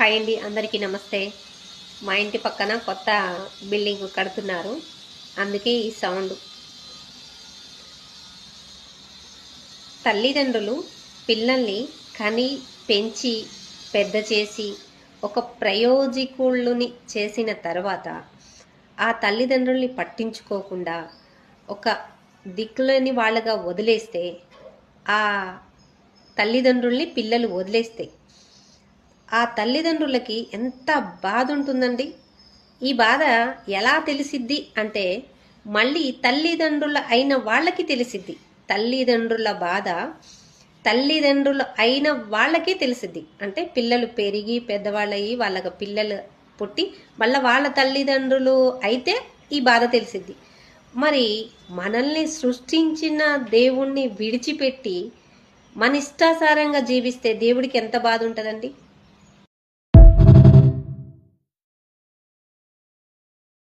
Hi అండి, అందరికీ నమస్తే. మా ఇంటి పక్కన కొత్త బిల్డింగ్ కడుతున్నారు, అందుకే ఈ సౌండ్. తల్లిదండ్రులు పిల్లల్ని కని పెంచి పెద్ద చేసి ఒక ప్రయోజకుల్ని చేసిన తర్వాత ఆ తల్లిదండ్రుల్ని పట్టించుకోకుండా ఒక దిక్కులేని వాళ్ళగా వదిలేస్తే, ఆ తల్లిదండ్రుల్ని పిల్లలు వదిలేస్తే ఆ తల్లిదండ్రులకి ఎంత బాధ ఉంటుందండి. ఈ బాధ ఎలా తెలిసిద్ది అంటే మళ్ళీ తల్లిదండ్రుల అయిన వాళ్ళకి తెలిసిద్ది. తల్లిదండ్రుల బాధ తల్లిదండ్రులు అయిన వాళ్ళకే తెలిసిద్ది. అంటే పిల్లలు పెరిగి పెద్దవాళ్ళయి వాళ్ళకి పిల్లలు పుట్టి మళ్ళీ వాళ్ళ తల్లిదండ్రులు అయితే ఈ బాధ తెలిసిద్ది. మరి మనల్ని సృష్టించిన దేవుణ్ణి విడిచిపెట్టి మన ఇష్టాసారంగా జీవిస్తే దేవుడికి ఎంత బాధ ఉంటుందండి.